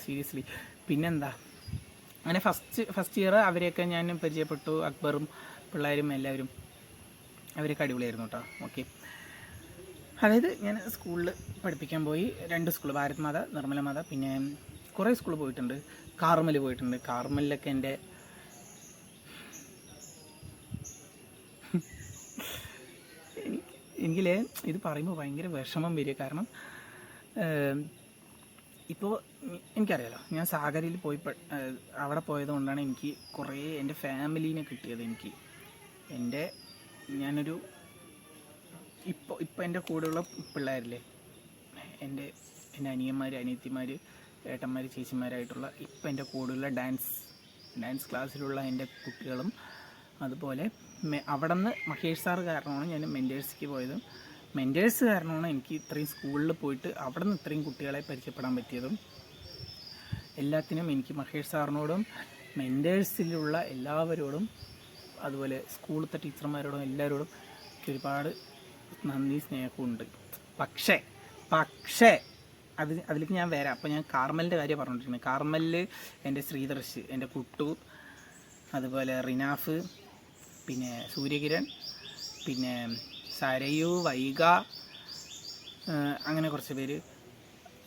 Speaker 1: സീരിയസ്ലി. പിന്നെന്താ, അങ്ങനെ ഫസ്റ്റ് ഇയർ അവരെയൊക്കെ ഞാൻ പരിചയപ്പെട്ടു. അക്ബറും പിള്ളേരും എല്ലാവരും, അവരൊക്കെ അടിപൊളിയായിരുന്നു കേട്ടോ. ഓക്കെ, അതായത് ഞാൻ സ്കൂളിൽ പഠിപ്പിക്കാൻ പോയി. 2 സ്കൂൾ, ഭാരത് മാത, നിർമ്മല മാത, പിന്നെ കുറേ സ്കൂളിൽ പോയിട്ടുണ്ട്. കാർമൽ പോയിട്ടുണ്ട്. കാർമലിലൊക്കെ എൻ്റെ എനിക്കില്ലേ ഇത് പറയുമ്പോൾ ഭയങ്കര വിഷമം വരിക. കാരണം ഇപ്പോൾ എനിക്കറിയാലോ, ഞാൻ സാഗരയിൽ പോയി അവിടെ പോയത് കൊണ്ടാണ് എനിക്ക് കുറേ എൻ്റെ ഫാമിലീനെ കിട്ടിയത്. ഞാനൊരു ഇപ്പോൾ എൻ്റെ കൂടെയുള്ള പിള്ളേരില്ലേ, എൻ്റെ അനിയന്മാർ, അനിയത്തിമാർ, ഏട്ടന്മാർ, ചേച്ചിമാരായിട്ടുള്ള ഇപ്പോൾ എൻ്റെ കൂടെയുള്ള ഡാൻസ് ക്ലാസ്സിലുള്ള എൻ്റെ കുട്ടികളും, അതുപോലെ അവിടെ നിന്ന് മഹേഷ് സാറ് കാരണമാണ് ഞാൻ മെൻറ്റേഴ്സിക്ക് പോയതും. മെൻറ്റേഴ്സ് കാരണമാണ് എനിക്ക് ഇത്രയും സ്കൂളിൽ പോയിട്ട് അവിടെ നിന്ന് ഇത്രയും കുട്ടികളെ പരിചയപ്പെടാൻ പറ്റിയതും. എല്ലാത്തിനും എനിക്ക് മഹേഷ് സാറിനോടും മെൻറ്റേഴ്സിലുള്ള എല്ലാവരോടും അതുപോലെ സ്കൂളിലത്തെ ടീച്ചർമാരോടും എല്ലാവരോടും ഒരുപാട് നന്ദി, സ്നേഹമുണ്ട്. പക്ഷേ അതിലേക്ക് ഞാൻ വരാം. അപ്പോൾ ഞാൻ കാർമലിൻ്റെ കാര്യം പറഞ്ഞിട്ടുണ്ടെങ്കിൽ, കാർമലിൽ എൻ്റെ ശ്രീദർശ്, എൻ്റെ കുട്ടു, അതുപോലെ റിനാഫ്, പിന്നെ സൂര്യകിരൺ, പിന്നെ സരയു, വൈഗ, അങ്ങനെ കുറച്ച് പേര്.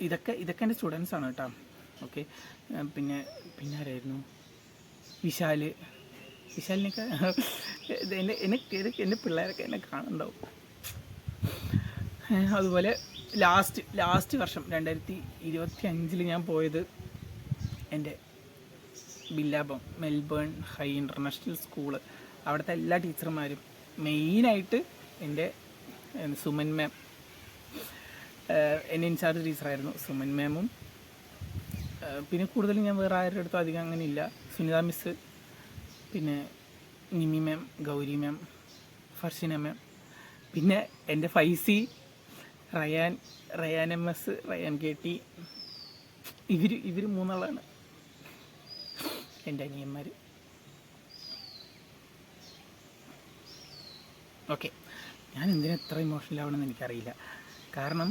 Speaker 1: ഇതൊക്കെ എൻ്റെ സ്റ്റുഡൻസാണ് കേട്ടോ. ഓക്കെ, പിന്നെ ആരായിരുന്നു, വിശാലിനൊക്കെ എൻ്റെ പിള്ളേരൊക്കെ എന്നെ കാണുന്നുണ്ടാവും. അതുപോലെ ലാസ്റ്റ് വർഷം 2025 ഞാൻ പോയത് എൻ്റെ ബില്ലാബം മെൽബേൺ ഹൈ ഇൻ്റർനാഷണൽ സ്കൂള്. അവിടുത്തെ എല്ലാ ടീച്ചർമാരും, മെയിനായിട്ട് എൻ്റെ സുമൻ മാം, എന്നെ ഇൻചാർജ് ടീച്ചറായിരുന്നു സുമൻ മാമും. പിന്നെ കൂടുതലും ഞാൻ വേറെ ആരുടെ അടുത്തും അധികം അങ്ങനെ ഇല്ല. സുനിത മിസ്, പിന്നെ നിമി മാം, ഗൗരി മാം, ഫർഷിന മാം, പിന്നെ എൻ്റെ ഫൈസി, റയാൻ MS, റയാൻ KT, ഇവർ 3 ആളാണ് എൻ്റെ അനിയന്മാർ. ഓക്കെ, ഞാൻ എന്തിനാ എത്ര ഇമോഷണൽ ആവണമെന്ന് എനിക്കറിയില്ല. കാരണം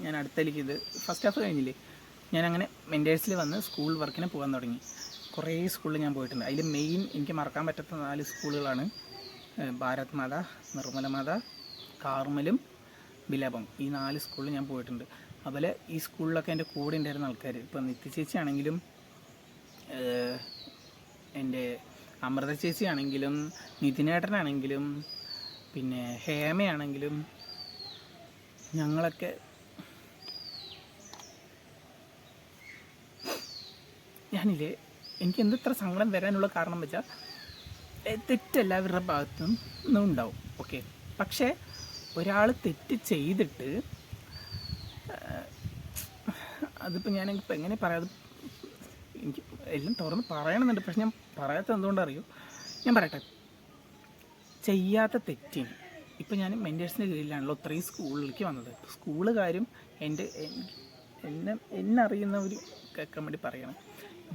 Speaker 1: ഞാൻ അടുത്തേക്ക് ഇത് ഫസ്റ്റ് ഹാഫ് കഴിഞ്ഞില്ലേ, ഞാനങ്ങനെ മെൻറ്റേഴ്സിൽ വന്ന് സ്കൂൾ വർക്കിന് പോകാൻ തുടങ്ങി. കുറേ സ്കൂളിൽ ഞാൻ പോയിട്ടുണ്ട്. അതിൽ മെയിൻ എനിക്ക് മറക്കാൻ പറ്റാത്ത 4 സ്കൂളുകളാണ് ഭാരത് മാത, നിർമ്മല മാത, കാർമലും ബിലാബം. ഈ 4 സ്കൂളിൽ ഞാൻ പോയിട്ടുണ്ട്. അതുപോലെ ഈ സ്കൂളിലൊക്കെ എൻ്റെ കൂടെ ഉണ്ടായിരുന്ന ആൾക്കാർ, ഇപ്പോൾ നിത്യ ചേച്ചി ആണെങ്കിലും, എൻ്റെ അമൃത ചേച്ചി ആണെങ്കിലും, നിതിനേട്ടനാണെങ്കിലും, പിന്നെ ഹേമയാണെങ്കിലും, ഞങ്ങളൊക്കെ എനിക്ക് എന്തിത്ര സങ്കടം വരാനുള്ള കാരണം വെച്ചാൽ, തെറ്റെല്ലാവരുടെ ഭാഗത്തു നിന്നും ഉണ്ടാവും. ഓക്കെ, പക്ഷേ ഒരാൾ തെറ്റ് ചെയ്തിട്ട് അതിപ്പോൾ ഞാനിപ്പോൾ എങ്ങനെ പറയാതെ, എനിക്ക് എല്ലാം തുറന്ന് പറയണമെന്നുണ്ട്, പക്ഷെ ഞാൻ പറയാത്തത് എന്തുകൊണ്ടറിയോ, ഞാൻ പറയട്ടെ. ചെയ്യാത്ത തെറ്റിന് ഇപ്പം ഞാൻ മെൻറ്റേഴ്സിൻ്റെ കീഴിലാണല്ലോ ഇത്രയും സ്കൂളിലേക്ക് വന്നത്. സ്കൂളുകാരും എന്നെ അറിയുന്നവർ കേൾക്കാൻ വേണ്ടി പറയണം.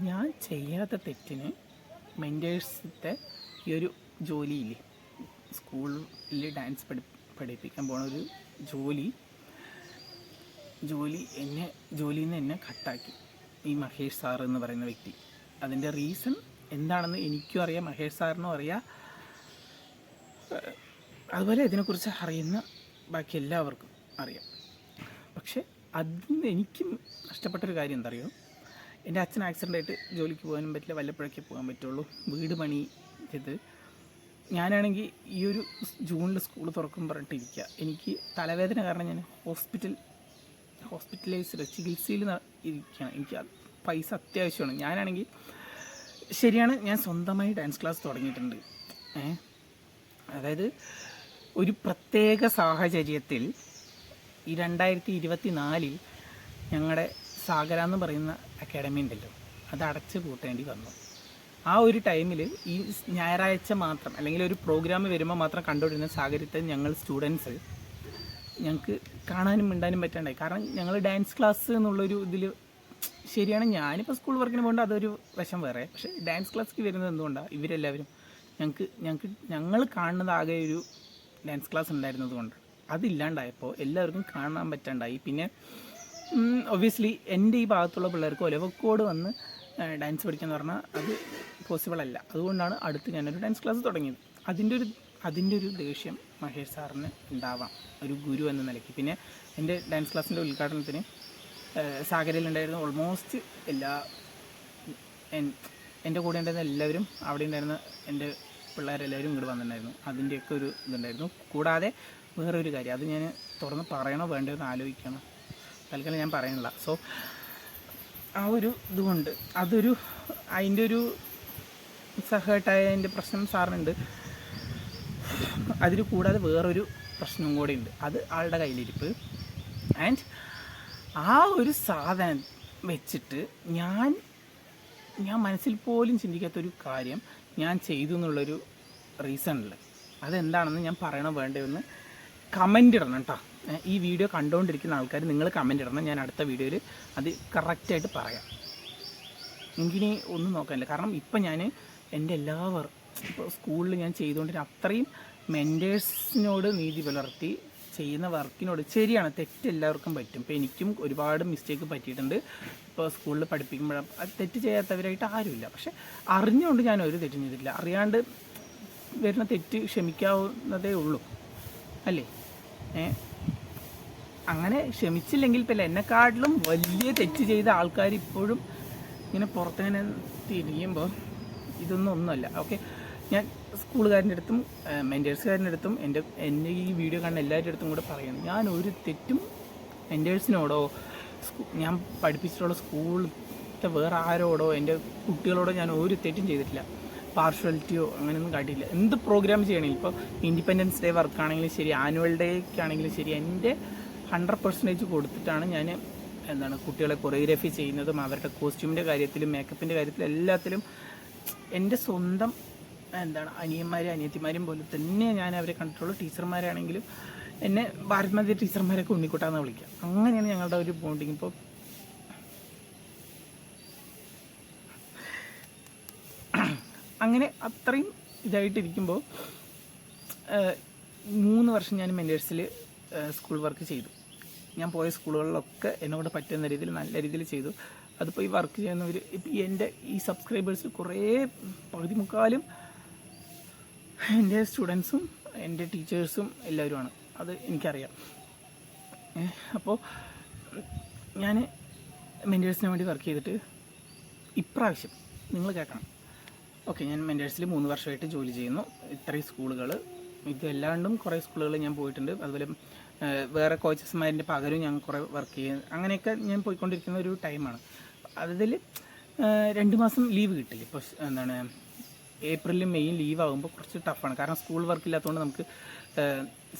Speaker 1: ഞാൻ ചെയ്യാത്ത തെറ്റിന് മെൻറ്റേഴ്സിൻ്റെ ഈ ഒരു ജോലിയില്ലേ, സ്കൂളിൽ ഡാൻസ് പഠിപ്പിക്കാൻ പോണ ഒരു ജോലിയിൽ നിന്ന് എന്നെ കട്ടാക്കി ഈ മഹേഷ് സാർ എന്ന് പറയുന്ന വ്യക്തി. അതിൻ്റെ റീസൺ എന്താണെന്ന് എനിക്കും അറിയാം, മഹേഷ് സാറിനും അറിയാം, അതുപോലെ ഇതിനെക്കുറിച്ച് അറിയുന്ന ബാക്കി എല്ലാവർക്കും അറിയാം. പക്ഷെ അതിന് എനിക്കും നഷ്ടപ്പെട്ടൊരു കാര്യം എന്താ അറിയോ, എൻ്റെ അച്ഛൻ ആക്സിഡൻ്റ് ആയിട്ട് ജോലിക്ക് പോകാനും പറ്റില്ല, വല്ലപ്പോഴൊക്കെ പോകാൻ പറ്റുള്ളൂ. വീട് പണി ചെയ്ത് ഞാനാണെങ്കിൽ ഈ ഒരു ജൂണിൽ സ്കൂൾ തുറക്കും പറഞ്ഞിട്ടിരിക്കുക. എനിക്ക് തലവേദന കാരണം ഞാൻ ഹോസ്പിറ്റലൈസ്ഡ് ചികിത്സയിൽ ഇരിക്കുകയാണ്. എനിക്ക് പൈസ അത്യാവശ്യമാണ്. ഞാനാണെങ്കിൽ ശരിയാണ്, ഞാൻ സ്വന്തമായി ഡാൻസ് ക്ലാസ് തുടങ്ങിയിട്ടുണ്ട്. അതായത് ഒരു പ്രത്യേക സാഹചര്യത്തിൽ ഈ 2024 ഞങ്ങളുടെ സാഗര എന്ന് പറയുന്ന അക്കാഡമി ഉണ്ടല്ലോ, അത് അടച്ചു പൂട്ടേണ്ടി വന്നു. ആ ഒരു ടൈമിൽ ഈ ഞായറാഴ്ച മാത്രം അല്ലെങ്കിൽ ഒരു പ്രോഗ്രാം വരുമ്പോൾ മാത്രം കണ്ടുകൊണ്ടിരുന്ന സാഗരത്തെ ഞങ്ങൾ സ്റ്റുഡൻസ് ഞങ്ങൾക്ക് കാണാനും മിണ്ടാനും പറ്റാണ്ടായി. കാരണം ഞങ്ങൾ ഡാൻസ് ക്ലാസ് എന്നുള്ളൊരു ഇതിൽ ശരിയാണ്, ഞാനിപ്പോൾ സ്കൂൾ വർക്കിന് പോകേണ്ട അതൊരു വശം വേറെ. പക്ഷേ ഡാൻസ് ക്ലാസ്സിലേക്ക് വരുന്നത് എന്തുകൊണ്ടാണ് ഇവരെല്ലാവരും ഞങ്ങൾ കാണുന്നത് ആകെ ഒരു ഡാൻസ് ക്ലാസ് ഉണ്ടായിരുന്നത് കൊണ്ട് അതില്ലാണ്ടായപ്പോൾ എല്ലാവർക്കും കാണാൻ പറ്റാണ്ടായി. പിന്നെ ഒബ്വിയസ്ലി എൻ്റെ ഈ ഭാഗത്തുള്ള പിള്ളേർക്ക് ഒലവക്കോട് വന്ന് ഡാൻസ് പഠിക്കാന്ന് പറഞ്ഞാൽ അത് പോസിബിൾ അല്ല. അതുകൊണ്ടാണ് അടുത്ത് ഞാനൊരു ഡാൻസ് ക്ലാസ് തുടങ്ങിയത്. അതിൻ്റെ ഒരു ദേഷ്യം മഹേഷ് സാറിന് ഉണ്ടാവാം ഒരു ഗുരു എന്ന നിലയ്ക്ക്. പിന്നെ എൻ്റെ ഡാൻസ് ക്ലാസ്സിൻ്റെ ഉദ്ഘാടനത്തിന് സാഗരയിലുണ്ടായിരുന്ന ഓൾമോസ്റ്റ് എൻ്റെ കൂടെ ഉണ്ടായിരുന്ന എല്ലാവരും, അവിടെ ഉണ്ടായിരുന്ന എൻ്റെ പിള്ളേരെല്ലാവരും ഇങ്ങോട്ട് വന്നിട്ടുണ്ടായിരുന്നു. അതിൻ്റെയൊക്കെ ഒരു ഇതുണ്ടായിരുന്നു. കൂടാതെ വേറൊരു കാര്യം, അത് ഞാൻ തുറന്ന് പറയണോ വേണ്ടോ എന്ന് ആലോചിക്കണം. തൽക്കാലം ഞാൻ പറയുന്നില്ല. സോ ആ ഒരു ഇതുകൊണ്ട് അതിൻ്റെ ഒരു സഹേട്ടായതിൻ്റെ പ്രശ്നം സാറിനുണ്ട്. അതിൽ കൂടാതെ വേറൊരു പ്രശ്നവും കൂടെ ഉണ്ട്, അത് ആളുടെ കയ്യിലിരിപ്പ്. ആൻഡ് ആ ഒരു സാധനം വെച്ചിട്ട് ഞാൻ മനസ്സിൽ പോലും ചിന്തിക്കാത്തൊരു കാര്യം ഞാൻ ചെയ്തു എന്നുള്ളൊരു റീസണിൽ അതെന്താണെന്ന് ഞാൻ പറയണോ വേണ്ടതെന്ന് കമൻ്റ് ഇടണം കേട്ടോ. ഈ വീഡിയോ കണ്ടുകൊണ്ടിരിക്കുന്ന ആൾക്കാർ നിങ്ങൾ കമൻ്റ് ഇടണം. ഞാൻ അടുത്ത വീഡിയോയിൽ അത് കറക്റ്റായിട്ട് പറയാം. എനിക്കിനി ഒന്നും നോക്കാനില്ല. കാരണം ഇപ്പം ഞാൻ എൻ്റെ ഇപ്പോൾ സ്കൂളിൽ ഞാൻ ചെയ്തുകൊണ്ടിരുന്ന അത്രയും മെൻറ്റേഴ്സിനോട് നീതി പുലർത്തി ചെയ്യുന്ന വർക്കിനോട്, ശരിയാണ് തെറ്റ് എല്ലാവർക്കും പറ്റും. ഇപ്പോൾ എനിക്കും ഒരുപാട് മിസ്റ്റേക്ക് പറ്റിയിട്ടുണ്ട്. ഇപ്പോൾ സ്കൂളിൽ പഠിപ്പിക്കുമ്പോഴും അത് തെറ്റ് ചെയ്യാത്തവരായിട്ട് ആരുമില്ല. പക്ഷെ അറിഞ്ഞുകൊണ്ട് ഞാൻ ഒരു തെറ്റും ചെയ്തിട്ടില്ല. അറിയാണ്ട് വരുന്ന തെറ്റ് ക്ഷമിക്കാവുന്നതേ ഉള്ളൂ അല്ലേ? അങ്ങനെ ക്ഷമിച്ചില്ലെങ്കിൽ പിന്നെ എന്നെക്കാട്ടിലും വലിയ തെറ്റ് ചെയ്ത ആൾക്കാർ ഇപ്പോഴും ഇങ്ങനെ പുറത്തിങ്ങനെ തിരിയുമ്പോൾ ഇതൊന്നും ഒന്നുമല്ല. ഓക്കെ, ഞാൻ സ്കൂളുകാരൻ്റെ അടുത്തും മെൻറ്റേഴ്സുകാരൻ്റെ അടുത്തും എൻ്റെ ഈ വീഡിയോ കാണുന്ന എല്ലാവരുടെ അടുത്തും കൂടെ പറയുന്നു, ഞാൻ ഒരു തെറ്റും മെൻറ്റേഴ്സിനോടോ ഞാൻ പഠിപ്പിച്ചിട്ടുള്ള സ്കൂളിലത്തെ വേറെ ആരോടോ എൻ്റെ കുട്ടികളോടോ ഞാൻ ഒരു തെറ്റും ചെയ്തിട്ടില്ല. പാർഷ്വാലിറ്റിയോ അങ്ങനെയൊന്നും കാട്ടിയില്ല. എന്ത് പ്രോഗ്രാം ചെയ്യണമെങ്കിൽ ഇപ്പോൾ ഇൻഡിപെൻഡൻസ് ഡേ വർക്കാണെങ്കിലും ശരി, ആനുവൽ ഡേക്കാണെങ്കിലും ശരി, എൻ്റെ 100% കൊടുത്തിട്ടാണ് ഞാൻ കുട്ടികളെ കൊറിയോഗ്രാഫി ചെയ്യുന്നതും അവരുടെ കോസ്റ്റ്യൂമിൻ്റെ കാര്യത്തിലും മേക്കപ്പിൻ്റെ കാര്യത്തിലും എല്ലാത്തിലും എൻ്റെ സ്വന്തം അനിയന്മാരും അനിയത്തിമാരും പോലെ തന്നെ ഞാൻ അവരെ കണ്ടിട്ടുള്ളൂ. ടീച്ചർമാരാണെങ്കിലും എന്നെ ഭാരത് മധ്യ ടീച്ചർമാരൊക്കെ ഉണ്ണിക്കുട്ടാന്ന് വിളിക്കാം. അങ്ങനെയാണ് ഞങ്ങളുടെ ഒരു ബോണ്ടിങ്. ഇപ്പോൾ അങ്ങനെ അത്രയും ഇതായിട്ടിരിക്കുമ്പോൾ 3 വർഷം ഞാൻ മെൻറ്റേഴ്സിൽ സ്കൂൾ വർക്ക് ചെയ്തു. ഞാൻ പോയ സ്കൂളുകളിലൊക്കെ എന്നോട് പറ്റുന്ന രീതിയിൽ നല്ല രീതിയിൽ ചെയ്തു. അതിപ്പോൾ ഈ വർക്ക് ചെയ്യുന്നവർ ഇപ്പം എൻ്റെ ഈ സബ്സ്ക്രൈബേഴ്സ് കുറേ പകുതി മുക്കാലും എൻ്റെ സ്റ്റുഡൻസും എൻ്റെ ടീച്ചേഴ്സും എല്ലാവരുമാണ്. അത് എനിക്കറിയാം. അപ്പോൾ ഞാൻ മെൻറ്റേഴ്സിന് വേണ്ടി വർക്ക് ചെയ്തിട്ട് ഇപ്രാവശ്യം നിങ്ങൾ കേൾക്കണം. ഓക്കെ, ഞാൻ മെൻറ്റേഴ്സിൽ 3 വർഷമായിട്ട് ജോലി ചെയ്യുന്നു. ഇത്രയും സ്കൂളുകൾ, ഇതല്ലാണ്ടും കുറേ സ്കൂളുകൾ ഞാൻ പോയിട്ടുണ്ട്. അതുപോലെ വേറെ കോച്ചസ്മാരിൻ്റെ പകരം ഞാൻ കുറേ വർക്ക് ചെയ്യുന്നു. അങ്ങനെയൊക്കെ ഞാൻ പോയിക്കൊണ്ടിരിക്കുന്ന ഒരു ടൈമാണ്. അതിൽ 2 മാസം ലീവ് കിട്ടില്ല. ഇപ്പോൾ ഏപ്രിലും മെയ്യും ലീവ് ആകുമ്പോൾ കുറച്ച് ടഫാണ്. കാരണം സ്കൂൾ വർക്ക് ഇല്ലാത്തതുകൊണ്ട് നമുക്ക്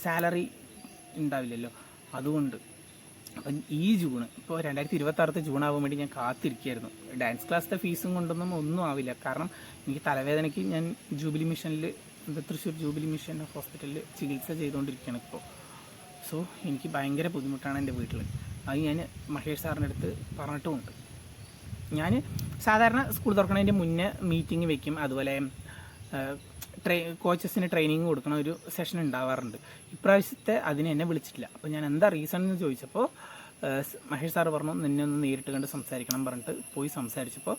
Speaker 1: സാലറി ഉണ്ടാവില്ലല്ലോ. അതുകൊണ്ട് അപ്പം ഈ ജൂൺ, ഇപ്പോൾ 2026 ജൂൺ ആവാൻ വേണ്ടി ഞാൻ കാത്തിരിക്കുകയായിരുന്നു. ഡാൻസ് ക്ലാസ്സിൻ്റെ ഫീസും കൊണ്ടൊന്നും ഒന്നും ആവില്ല. കാരണം എനിക്ക് തലവേദനയ്ക്ക് ഞാൻ ജൂബിലി മിഷനിൽ, തൃശ്ശൂർ ജൂബിലി മിഷൻ ഹോസ്പിറ്റലിൽ ചികിത്സ ചെയ്തുകൊണ്ടിരിക്കുകയാണ് ഇപ്പോൾ. സോ എനിക്ക് ഭയങ്കര ബുദ്ധിമുട്ടാണ് എൻ്റെ വീട്ടിൽ. അത് ഞാൻ മഹേഷ് സാറിൻ്റെ അടുത്ത് പറഞ്ഞിട്ടുമുണ്ട്. ഞാൻ സാധാരണ സ്കൂൾ തുറക്കുന്നതിൻ്റെ മുന്നേ മീറ്റിംഗ് വെക്കും. അതുപോലെ കോച്ചസിന് ട്രെയിനിങ് കൊടുക്കണ ഒരു സെഷൻ ഉണ്ടാവാറുണ്ട്. ഇപ്രാവശ്യത്തെ അതിന് എന്നെ വിളിച്ചിട്ടില്ല. അപ്പോൾ ഞാൻ എന്താ റീസൺ എന്ന് ചോദിച്ചപ്പോൾ മഹേഷ് സാറ് പറഞ്ഞു, നിന്നെ ഒന്ന് നേരിട്ട് കണ്ട് സംസാരിക്കണം പറഞ്ഞിട്ട് പോയി സംസാരിച്ചപ്പോൾ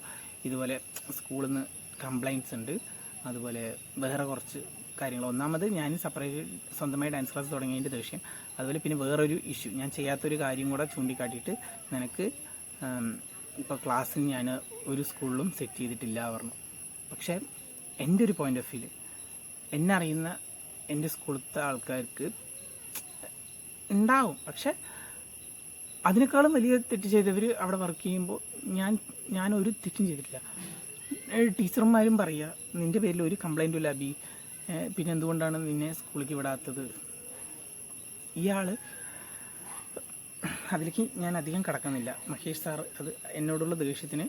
Speaker 1: ഇതുപോലെ സ്കൂളിൽ നിന്ന് കംപ്ലയിൻറ്റ്സ് ഉണ്ട്, അതുപോലെ വേറെ കുറച്ച് കാര്യങ്ങൾ. ഒന്നാമത് ഞാൻ സ്വന്തമായി ഡാൻസ് ക്ലാസ് തുടങ്ങിയതിൻ്റെ ദേഷ്യം, അതുപോലെ പിന്നെ വേറൊരു ഇഷ്യൂ, ഞാൻ ചെയ്യാത്തൊരു കാര്യം കൂടെ ചൂണ്ടിക്കാട്ടിയിട്ട് നിനക്ക് ഇപ്പോൾ ക്ലാസ്സിൽ ഞാൻ ഒരു സ്കൂളിലും സെറ്റ് ചെയ്തിട്ടില്ല പറഞ്ഞു. പക്ഷേ എൻ്റെ ഒരു പോയിൻ്റ് ഓഫ് വ്യൂ എന്നെ അറിയുന്ന എൻ്റെ സ്കൂളത്തെ ആൾക്കാർക്ക് ഉണ്ടാവും. പക്ഷെ അതിനേക്കാളും വലിയ തെറ്റ് ചെയ്തവർ അവിടെ വർക്ക് ചെയ്യുമ്പോൾ ഞാനൊരു തെറ്റും ചെയ്തിട്ടില്ല. ടീച്ചർമാരും പറയുക, നിൻ്റെ പേരിൽ ഒരു കംപ്ലൈൻറ്റും ഇല്ല അബി, പിന്നെ എന്തുകൊണ്ടാണ് നിന്നെ സ്കൂളിലേക്ക് വിടാത്തത്. ഇയാൾ അതിലേക്ക് ഞാൻ അധികം കടക്കുന്നില്ല. മഹേഷ് സാർ അത് എന്നോടുള്ള ദേഷ്യത്തിന്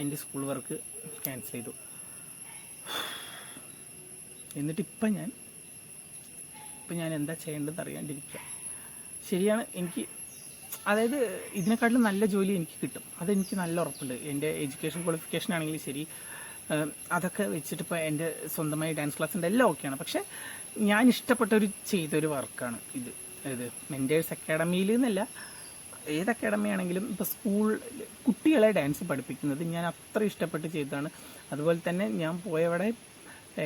Speaker 1: എൻ്റെ സ്കൂൾ വർക്ക് ക്യാൻസൽ ചെയ്തു. എന്നിട്ടിപ്പം ഞാൻ എന്താ ചെയ്യേണ്ടതെന്ന് അറിയാണ്ടിരിക്കുക. ശരിയാണ്, എനിക്ക് അതായത് ഇതിനെക്കാട്ടിലും നല്ല ജോലി എനിക്ക് കിട്ടും, അതെനിക്ക് നല്ല ഉറപ്പുണ്ട്. എൻ്റെ എഡ്യൂക്കേഷൻ ക്വാളിഫിക്കേഷൻ ആണെങ്കിലും ശരി, അതൊക്കെ വെച്ചിട്ടിപ്പോൾ എൻ്റെ സ്വന്തമായി ഡാൻസ് ക്ലാസ് ഉണ്ട്, എല്ലാം ഓക്കെയാണ്. പക്ഷേ ഞാൻ ചെയ്തൊരു വർക്കാണ് ഇത്. മെൻറ്റേഴ്സ് അക്കാഡമിയിൽ നിന്നല്ല, ഏത് അക്കാഡമി ആണെങ്കിലും ഇപ്പോൾ സ്കൂൾ കുട്ടികളെ ഡാൻസ് പഠിപ്പിക്കുന്നത് ഞാൻ അത്ര ഇഷ്ടപ്പെട്ട് ചെയ്തതാണ്. അതുപോലെ തന്നെ ഞാൻ പോയവിടെ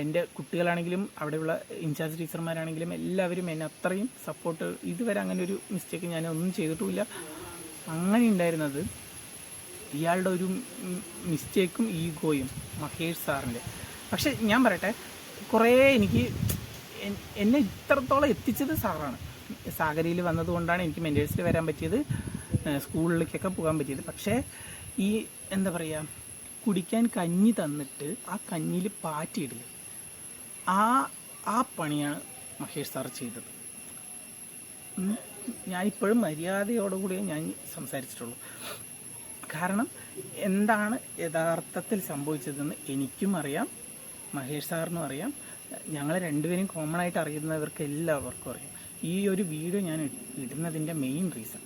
Speaker 1: എൻ്റെ കുട്ടികളാണെങ്കിലും അവിടെയുള്ള ഇൻചാർജ് ടീച്ചർമാരാണെങ്കിലും എല്ലാവരും എന്നെ അത്രയും സപ്പോർട്ട്, ഇതുവരെ അങ്ങനെ ഒരു മിസ്റ്റേക്ക് ഞാൻ ഒന്നും ചെയ്തിട്ടുമില്ല. അങ്ങനെ ഉണ്ടായിരുന്നത് ഇയാളുടെ ഒരു മിസ്റ്റേക്കും ഈഗോയും മഹേഷ് സാറിൻ്റെ. പക്ഷെ ഞാൻ പറയട്ടെ, കുറേ എന്നെ ഇത്രത്തോളം എത്തിച്ചത് സാറാണ്. സാഗരയിൽ വന്നതുകൊണ്ടാണ് എനിക്ക് മെൻറ്റേഴ്സിൽ വരാൻ പറ്റിയത്, സ്കൂളിലേക്കൊക്കെ പോകാൻ പറ്റിയത്. പക്ഷേ ഈ എന്താ പറയുക, കുടിക്കാൻ കഞ്ഞി തന്നിട്ട് ആ കഞ്ഞിയിൽ പാറ്റിയിടില്ല, ആ പണിയാണ് മഹേഷ് സാർ ചെയ്തത്. ഞാനിപ്പോഴും മര്യാദയോടുകൂടിയേ ഞാൻ സംസാരിച്ചിട്ടുള്ളൂ. കാരണം എന്താണ് യഥാർത്ഥത്തിൽ സംഭവിച്ചതെന്ന് എനിക്കും അറിയാം, മഹേഷ് സാറിനും അറിയാം, ഞങ്ങളെ രണ്ടുപേരും കോമൺ ആയിട്ട് അറിയുന്നവർക്ക് എല്ലാവർക്കും അറിയാം. ഈ ഒരു വീഡിയോ ഞാൻ ഇടുന്നതിൻ്റെ മെയിൻ റീസൺ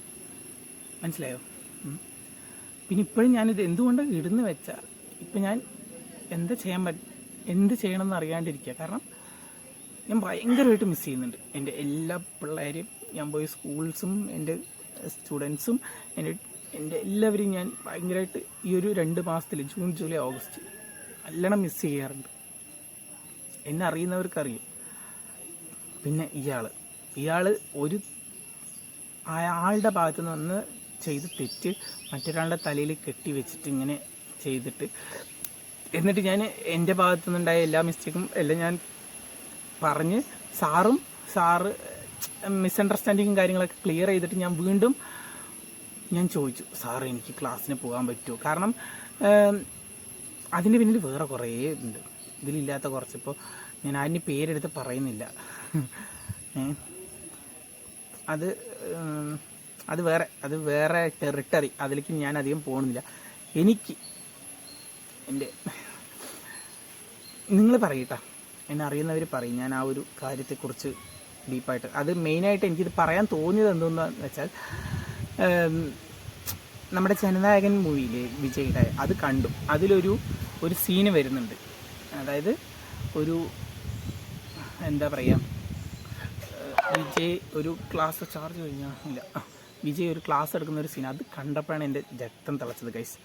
Speaker 1: മനസ്സിലായോ? പിന്നെ ഇപ്പോഴും ഞാനിത് എന്തുകൊണ്ട് ഇടുന്നു വെച്ചാൽ, ഇപ്പം ഞാൻ എന്ത് ചെയ്യണമെന്ന് അറിയാണ്ടിരിക്കുക. കാരണം ഞാൻ ഭയങ്കരമായിട്ട് മിസ് ചെയ്യുന്നുണ്ട് എൻ്റെ എല്ലാ പിള്ളേരെയും. ഞാൻ പോയ സ്കൂൾസും എൻ്റെ സ്റ്റുഡൻസും എൻ്റെ എല്ലാവരെയും ഞാൻ ഭയങ്കരമായിട്ട് ഈ ഒരു 2 മാസത്തിൽ, ജൂൺ ജൂലൈ ഓഗസ്റ്റ് നല്ലോണം മിസ് ചെയ്യാറുണ്ട്. എന്നെ അറിയുന്നവർക്കറിയും. പിന്നെ ഇയാൾ ആളുടെ ഭാഗത്തു നിന്ന് ചെയ്ത് തെറ്റ് മറ്റൊരാളുടെ തലയിൽ കെട്ടി വെച്ചിട്ട് ഇങ്ങനെ ചെയ്തിട്ട്, എന്നിട്ട് ഞാൻ എൻ്റെ ഭാഗത്തു നിന്നുണ്ടായ എല്ലാ മിസ്റ്റേക്കും എല്ലാം ഞാൻ പറഞ്ഞ് സാറ് മിസ്അണ്ടർസ്റ്റാൻഡിങ്ങും കാര്യങ്ങളൊക്കെ ക്ലിയർ ചെയ്തിട്ട് ഞാൻ ചോദിച്ചു, സാർ എനിക്ക് ക്ലാസ്സിന് പോകാൻ പറ്റുമോ? കാരണം അതിൻ്റെ പിന്നിൽ വേറെ കുറേ ഉണ്ട്, ഇതിലില്ലാത്ത കുറച്ചിപ്പോൾ ഞാൻ ആരും പേരെടുത്ത് പറയുന്നില്ല. അത് വേറെ ടെറിട്ടറി, അതിലേക്ക് ഞാൻ അധികം പോകുന്നില്ല. നിങ്ങൾ പറയട്ടാ, എന്നെ അറിയുന്നവർ പറയും ഞാൻ ആ ഒരു കാര്യത്തെക്കുറിച്ച് ഡീപ്പായിട്ട്. അത് മെയിനായിട്ട് എനിക്കിത് പറയാൻ തോന്നിയത് എന്തെന്ന് വെച്ചാൽ, നമ്മുടെ ജനനായകൻ മൂവിയിലെ വിജയുടെ അത് കണ്ടു. അതിലൊരു സീന് വരുന്നുണ്ട്. അതായത് എന്താ പറയുക, വിജയ് ഒരു ക്ലാസ് ചാർജ് കഴിഞ്ഞാൽ ഇല്ല, വിജയ് ഒരു ക്ലാസ് എടുക്കുന്ന ഒരു സീൻ, അത് കണ്ടപ്പോഴാണ് എൻ്റെ രക്തം തിളച്ചത് ഗൈസ്.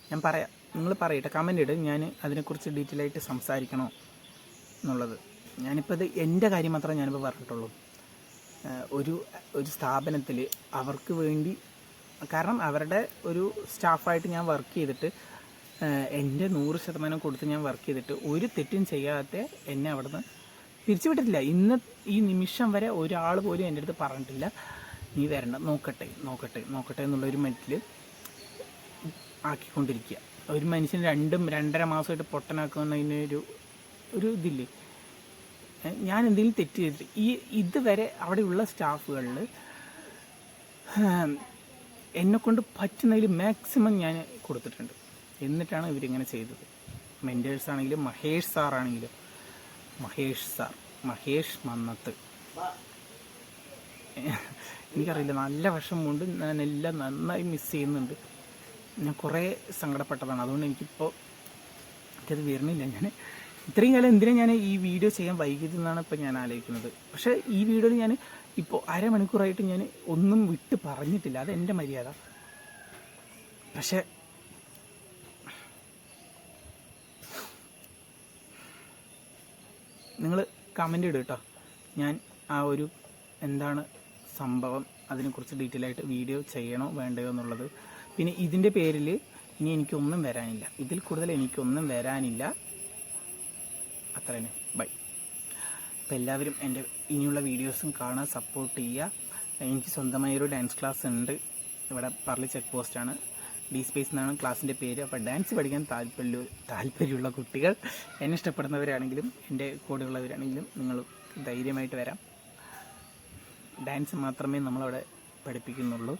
Speaker 1: ഞാൻ പറയാം, നിങ്ങൾ പറയട്ടെ, കമൻ്റ് ഇട്, ഞാൻ അതിനെക്കുറിച്ച് ഡീറ്റെയിൽ ആയിട്ട് സംസാരിക്കണോ എന്നുള്ളത്. ഞാനിപ്പോൾ ഇത് എൻ്റെ കാര്യം മാത്രമേ ഞാനിപ്പോൾ പറഞ്ഞിട്ടുള്ളൂ. ഒരു സ്ഥാപനത്തിൽ അവർക്ക് വേണ്ടി, കാരണം അവരുടെ ഒരു സ്റ്റാഫായിട്ട് ഞാൻ വർക്ക് ചെയ്തിട്ട് എൻ്റെ 100% കൊടുത്ത് ഞാൻ വർക്ക് ചെയ്തിട്ട് ഒരു തെറ്റും ചെയ്യാതെ എന്നെ അവിടെ നിന്ന് പിരിച്ചുവിട്ടിട്ടില്ല. ഇന്ന് ഈ നിമിഷം വരെ ഒരാൾ പോലും എൻ്റെ അടുത്ത് പറഞ്ഞിട്ടില്ല നീ വരണ്ട, നോക്കട്ടെ എന്നുള്ളൊരു മറ്റിൽ ആക്കിക്കൊണ്ടിരിക്കുക. ഒരു മനുഷ്യൻ 2-2.5 മാസമായിട്ട് പൊട്ടനാക്കുന്നതിന് ഒരു ഇതില്ലേ. ഞാൻ എന്തെങ്കിലും തെറ്റ് ചെയ്തിട്ട് ഇതുവരെ അവിടെയുള്ള സ്റ്റാഫുകളിൽ എന്നെക്കൊണ്ട് പറ്റുന്നതിൽ മാക്സിമം ഞാൻ കൊടുത്തിട്ടുണ്ട്. എന്നിട്ടാണ് ഇവരിങ്ങനെ ചെയ്തത്. മെൻറ്റേഴ്സ് ആണെങ്കിലും മഹേഷ് സാറാണെങ്കിലും, മഹേഷ് മന്നത്ത്, എനിക്കറിയില്ല, നല്ല വിഷമമുണ്ട്. ഞാൻ എല്ലാം നന്നായി മിസ് ചെയ്യുന്നുണ്ട്. ഞാൻ കുറേ സങ്കടപ്പെട്ടതാണ്. അതുകൊണ്ട് എനിക്കിപ്പോൾ എനിക്കത് വരുന്നില്ല. ഞാൻ ഇത്രയും കാലം എന്തിനാണ് ഞാൻ ഈ വീഡിയോ ചെയ്യാൻ വൈകിയതെന്നാണ് ഇപ്പോൾ ഞാൻ ആലോചിക്കുന്നത്. പക്ഷേ ഈ വീഡിയോയിൽ ഞാൻ ഇപ്പോൾ അരമണിക്കൂറായിട്ട് ഞാൻ ഒന്നും വിട്ട് പറഞ്ഞിട്ടില്ല, അതെൻ്റെ മര്യാദ. പക്ഷേ നിങ്ങൾ കമൻ്റ് ഇടുക കേട്ടോ. ഞാൻ ആ ഒരു എന്താണ് സംഭവം അതിനെക്കുറിച്ച് ഡീറ്റെയിൽ ആയിട്ട് വീഡിയോ ചെയ്യണോ വേണ്ടയോ എന്നുള്ളത്. പിന്നെ ഇതിൻ്റെ പേരിൽ ഇനി എനിക്കൊന്നും വരാനില്ല, ഇതിൽ കൂടുതൽ എനിക്കൊന്നും വരാനില്ല. അത്ര തന്നെ. ബൈ. അപ്പോൾ എല്ലാവരും എൻ്റെ ഇനിയുള്ള വീഡിയോസും കാണാൻ സപ്പോർട്ട് ചെയ്യുക. എനിക്ക് സ്വന്തമായൊരു ഡാൻസ് ക്ലാസ് ഉണ്ട്, ഇവിടെ പറളി ചെക്ക് പോസ്റ്റാണ്, ഡി സ്പേസ് എന്നാണ് ക്ലാസ്സിൻ്റെ പേര്. അപ്പോൾ ഡാൻസ് പഠിക്കാൻ താല്പര്യമുള്ള കുട്ടികൾ, എന്നെ ഇഷ്ടപ്പെടുന്നവരാണെങ്കിലും എൻ്റെ കൂടെയുള്ളവരാണെങ്കിലും നിങ്ങൾ ധൈര്യമായിട്ട് വരാം. ഡാൻസ് മാത്രമേ നമ്മളവിടെ പഠിപ്പിക്കുന്നുള്ളൂ.